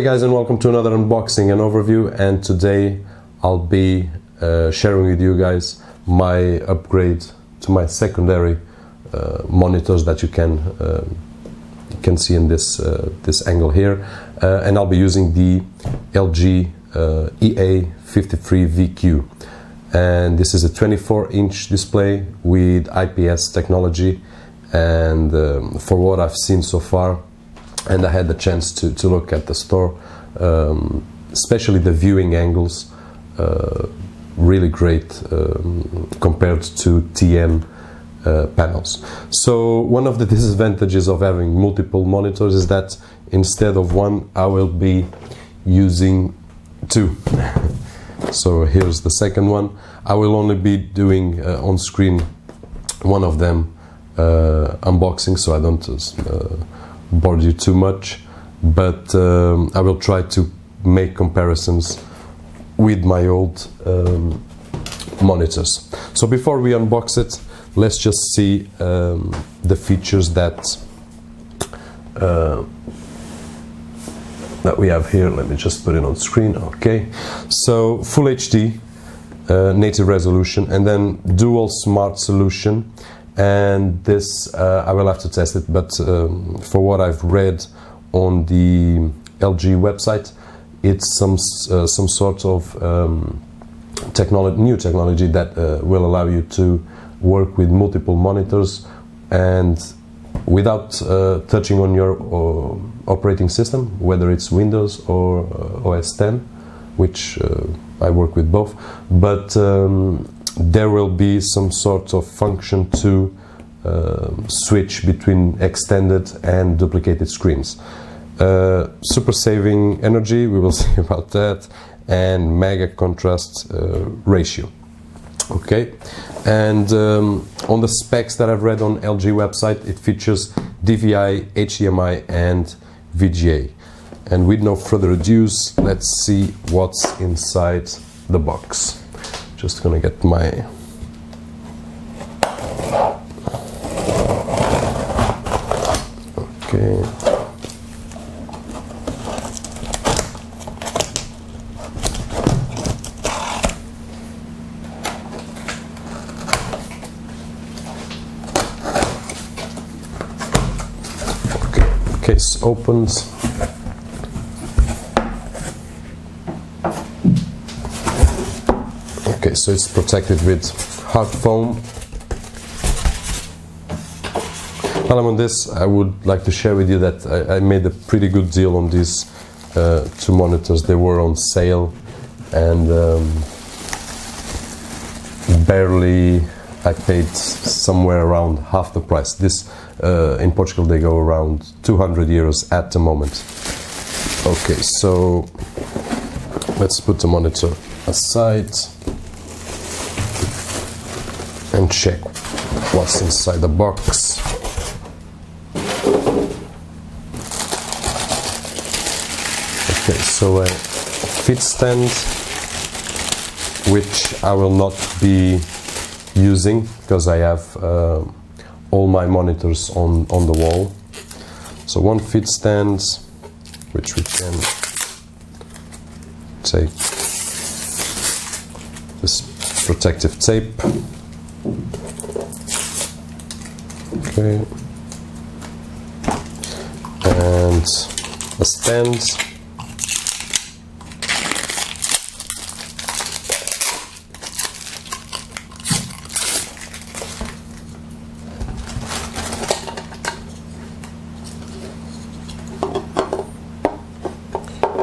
Hey guys, and welcome to another unboxing and overview, and today I'll be sharing with you guys my upgrade to my secondary monitors that you can see in this angle here, and I'll be using the LG EA53VQ, and this is a 24-inch display with IPS technology, and for what I've seen so far, and I had the chance to look at the store, especially the viewing angles, really great compared to TN panels. So one of the disadvantages of having multiple monitors is that instead of one I will be using two. So here's the second one. I will only be doing on screen one of them unboxing, so I don't bore you too much, but I will try to make comparisons with my old monitors. So before we unbox it, let's just see the features that we have here. Let me just put it on screen. Okay, so full HD native resolution, and then dual smart solution. And this I will have to test it, but for what I've read on the LG website, it's some sort of new technology that will allow you to work with multiple monitors and without touching on your operating system, whether it's Windows or OS X, which I work with both, but there will be some sort of function to switch between extended and duplicated screens. Super saving energy, we will see about that, and mega contrast ratio. Okay, and on the specs that I've read on LG website, it features DVI, HDMI and VGA. And with no further ado, let's see what's inside the box. Just gonna get my okay. Okay, case opens. Okay, so it's protected with hard foam. While I'm on this, I would like to share with you that I made a pretty good deal on these two monitors. They were on sale, and barely I paid somewhere around half the price. This in Portugal they go around 200 euros at the moment. Okay, so let's put the monitor aside and check what's inside the box. Okay, so a fit stand, which I will not be using because I have all my monitors on the wall. So one fit stand, which we can take this protective tape. Okay, and a stand,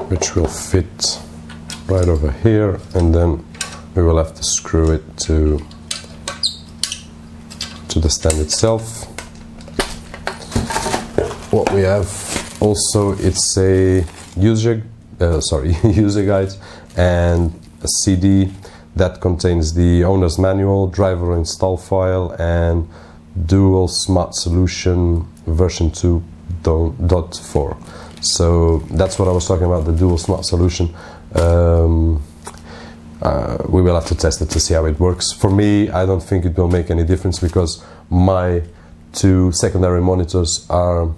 which will fit right over here, and then we will have to screw it to the stand itself. What we have also, it's a user guide and a CD that contains the owner's manual, driver install file, and dual smart solution version 2.4. So that's what I was talking about, the dual smart solution. We will have to test it to see how it works. For me, I don't think it will make any difference because my two secondary monitors are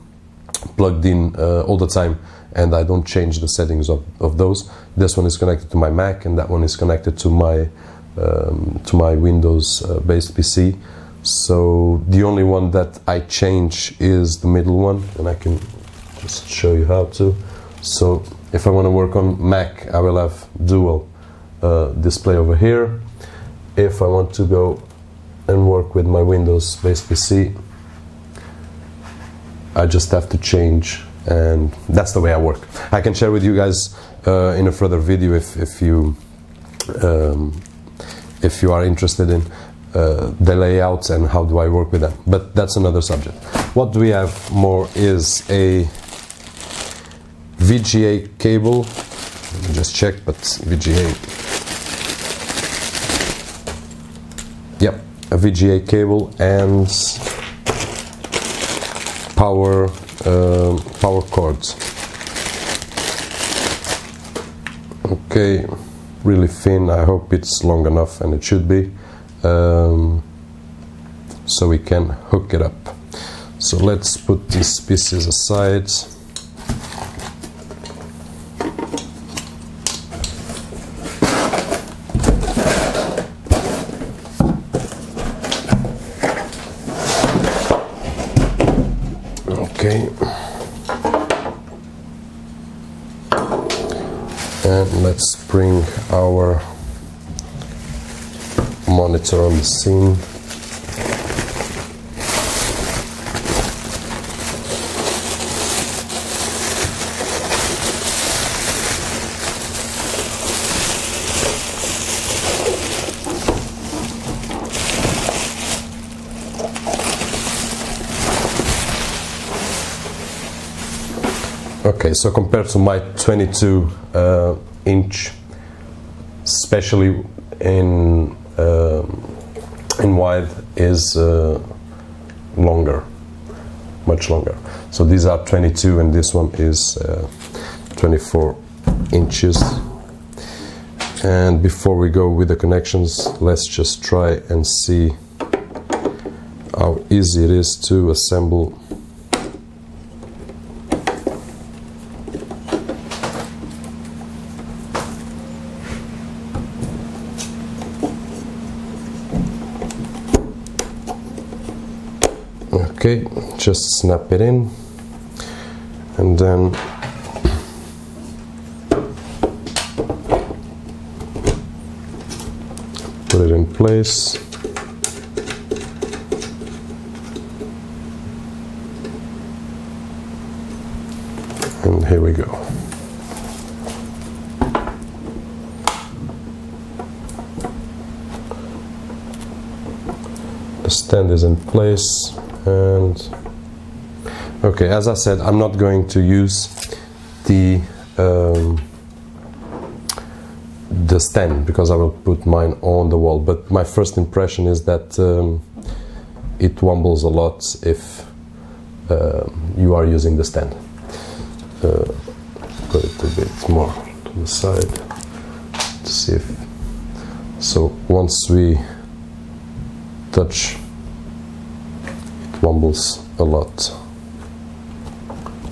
plugged in all the time, and I don't change the settings of those. This one is connected to my Mac, and that one is connected to my Windows based PC. So the only one that I change is the middle one, and I can just show you how to. So if I want to work on Mac, I will have dual display over here. If I want to go and work with my Windows based PC, I just have to change, and that's the way I work. I can share with you guys in a further video if you are interested in the layouts and how do I work with them, but that's another subject. What do we have more is a VGA cable. Let me just check, but VGA, yep, a VGA cable and power cords. Okay, really thin. I hope it's long enough, and it should be. So we can hook it up. So let's put these pieces aside. Okay, and let's bring our monitor on the scene. Okay, so compared to my 22 inch, especially in wide, is longer, much longer. So these are 22 and this one is 24 inches. And before we go with the connections, let's just try and see how easy it is to assemble. Okay, just snap it in and then put it in place. And here we go. The stand is in place. And okay, as I said, I'm not going to use the stand because I will put mine on the wall, but my first impression is that it wobbles a lot if you are using the stand. Put it a bit more to the side to see if, so once we touch, wobbles a lot,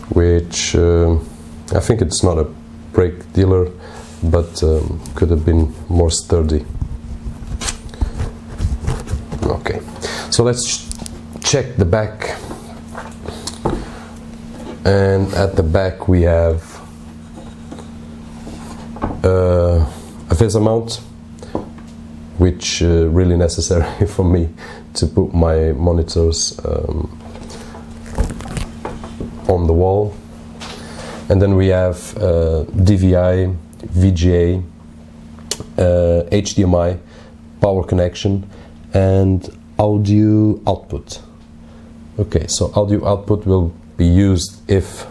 which I think it's not a brake dealer, but could have been more sturdy. Okay, so let's check the back, and at the back we have a VESA mount, which really necessary for me to put my monitors on the wall. And then we have DVI, VGA, HDMI, power connection, and audio output. Okay, so audio output will be used if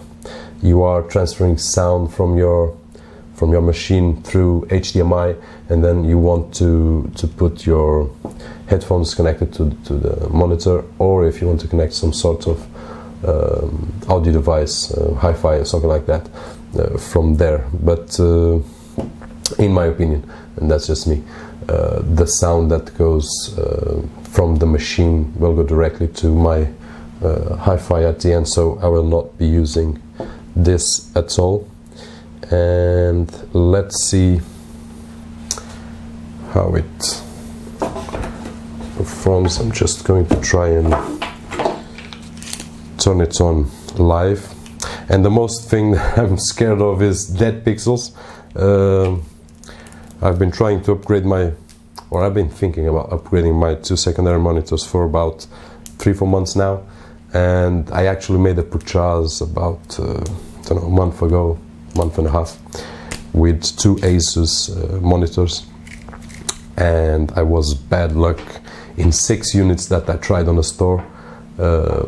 you are transferring sound from your machine through HDMI, and then you want to put your headphones connected to the monitor, or if you want to connect some sort of audio device, hi-fi or something like that, from there. But in my opinion, and that's just me, the sound that goes from the machine will go directly to my hi-fi at the end, so I will not be using this at all, and let's see how it performs. I'm just going to try and turn it on live. And the most thing that I'm scared of is dead pixels. I've been trying to upgrade I've been thinking about upgrading my two secondary monitors for about 3-4 months now, and I actually made a purchase about I don't know, a month ago, month and a half, with two Asus monitors, and I was bad luck. In 6 units that I tried on the store,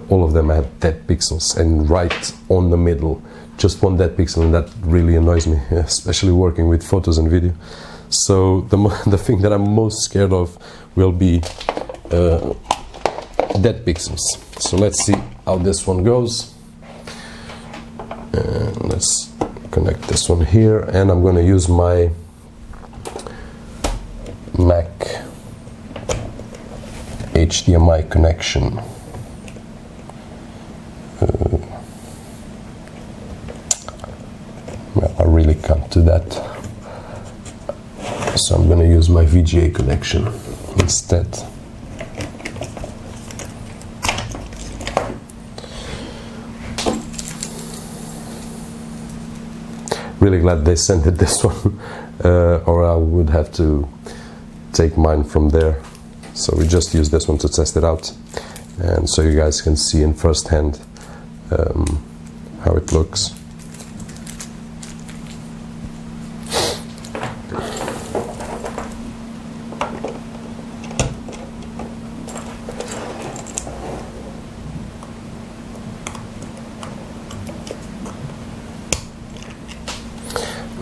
all of them had dead pixels, and right on the middle, just one dead pixel, and that really annoys me, especially working with photos and video. So the thing that I'm most scared of will be dead pixels. So let's see how this one goes. Let's connect this one here, and I'm going to use my Mac HDMI connection. Well, I really can't do that, so I'm going to use my VGA connection instead. Really glad they sent it this one, or I would have to take mine from there. So we just use this one to test it out, and so you guys can see in first hand how it looks.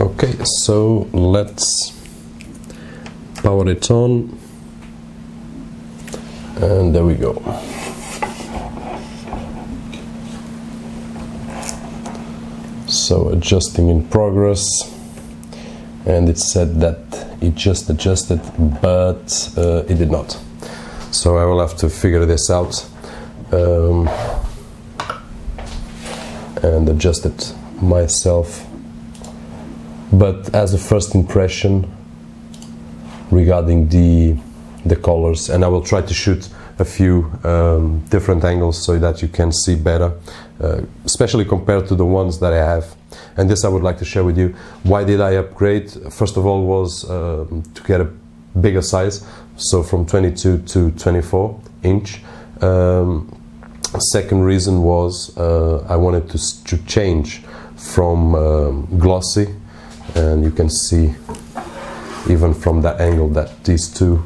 Okay, so let's power it on, and there we go. So adjusting in progress, and it said that it just adjusted, but it did not. So I will have to figure this out and adjust it myself. But as a first impression regarding the colors, and I will try to shoot a few different angles so that you can see better, especially compared to the ones that I have. And this I would like to share with you. Why did I upgrade? First of all was to get a bigger size, so from 22 to 24 inch. Second reason was I wanted to change from glossy, and you can see even from that angle that these two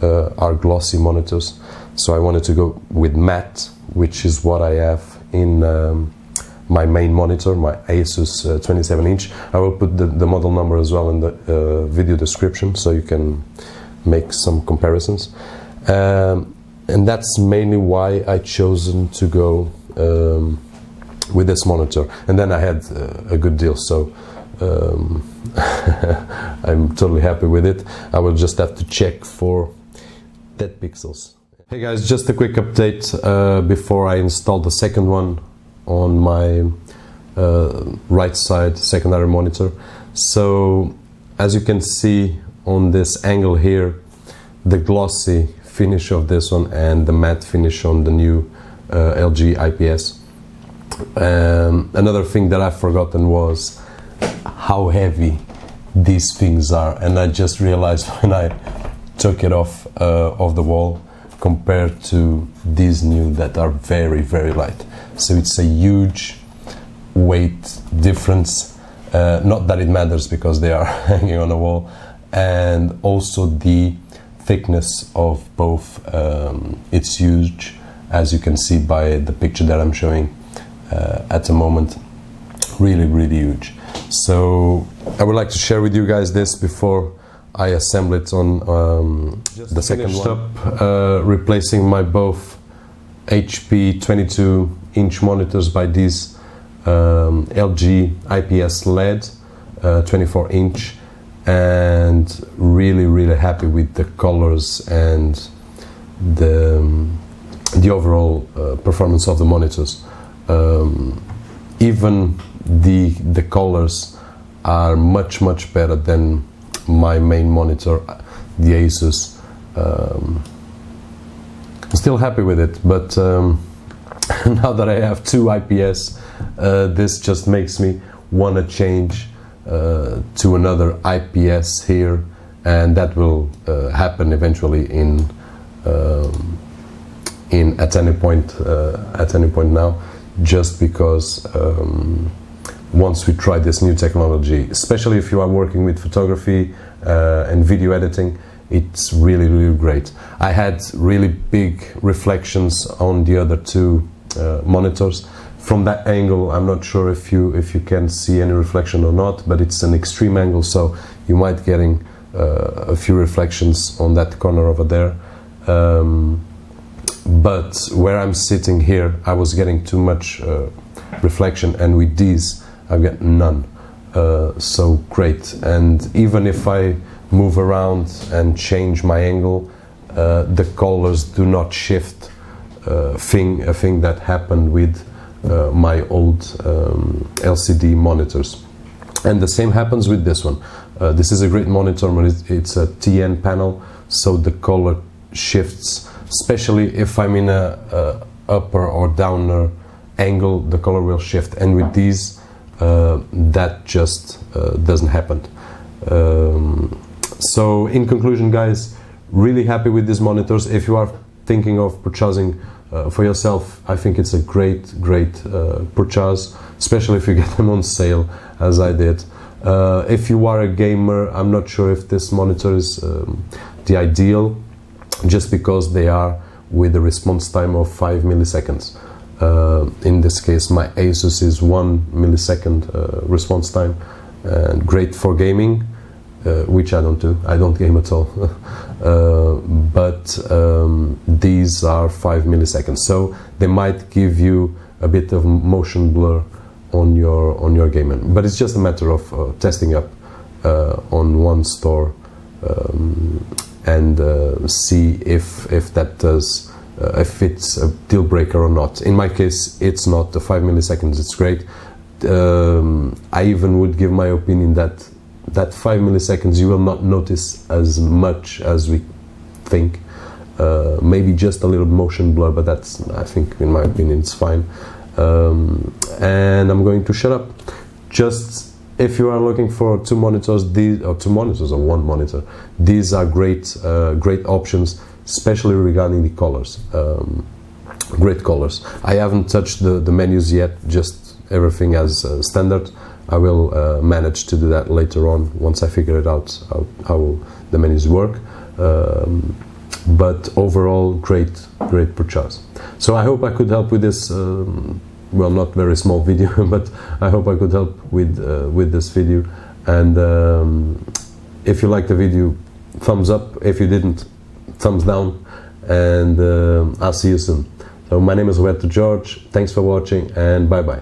are glossy monitors. So I wanted to go with matte, which is what I have in my main monitor, my Asus 27 inch. I will put the model number as well in the video description, so you can make some comparisons. And that's mainly why I chosen to go with this monitor. And then I had a good deal, so I'm totally happy with it. I will just have to check for dead pixels. Hey guys, just a quick update before I install the second one on my right side secondary monitor. So as you can see on this angle here, the glossy finish of this one and the matte finish on the new LG IPS. Another thing that I've forgotten was how heavy these things are, and I just realized when I took it off the wall compared to these new that are very, very light. So it's a huge weight difference. Not that it matters because they are hanging on the wall, and also the thickness of both. It's huge, as you can see by the picture that I'm showing at the moment. Really, really huge. So I would like to share with you guys this before I assemble it on the second one. Replacing my both HP 22-inch monitors by these LG IPS LED 24-inch, and really, really happy with the colors and the overall performance of the monitors. Even the colors are much better than my main monitor, the Asus. I'm still happy with it, but now that I have two IPS, this just makes me want to change to another IPS here, and that will happen eventually at any point now, just because once we try this new technology, especially if you are working with photography and video editing, it's really great. I had really big reflections on the other two monitors. From that angle, I'm not sure if you can see any reflection or not, but it's an extreme angle, so you might getting a few reflections on that corner over there. But where I'm sitting here, I was getting too much reflection, and with these I've got none. So great. And even if I move around and change my angle, the colors do not shift. A thing that happened with my old LCD monitors. And the same happens with this one. This is a great monitor, but it's a TN panel, so the color shifts, especially if I'm in a upper or downer angle, the color will shift, and with these that just doesn't happen. So in conclusion, guys, really happy with these monitors. If you are thinking of purchasing for yourself, I think it's a great purchase, especially if you get them on sale, as I did. If you are a gamer, I'm not sure if this monitor is the ideal, just because they are with a response time of 5 milliseconds. In this case, my Asus is 1 millisecond response time, and great for gaming, which I don't do. I don't game at all. But these are 5 milliseconds, so they might give you a bit of motion blur on your gaming. But it's just a matter of testing up on one store and see if that does. If it's a deal breaker or not. In my case, it's not. The 5 milliseconds, it's great. I even would give my opinion that 5 milliseconds you will not notice as much as we think. Maybe just a little motion blur, but that's, I think, in my opinion, it's fine. And I'm going to shut up. Just if you are looking for two monitors, or one monitor, these are great options, especially regarding the colors. Great colors. I haven't touched the menus yet, just everything as standard. I will manage to do that later on once I figure it out how the menus work. But overall, great purchase. So I hope I could help with this. Well, not very small video, but I hope I could help with this video. And if you liked the video, thumbs up. If you didn't, thumbs down. And I'll see you soon. So my name is Roberto George. Thanks for watching, and bye bye.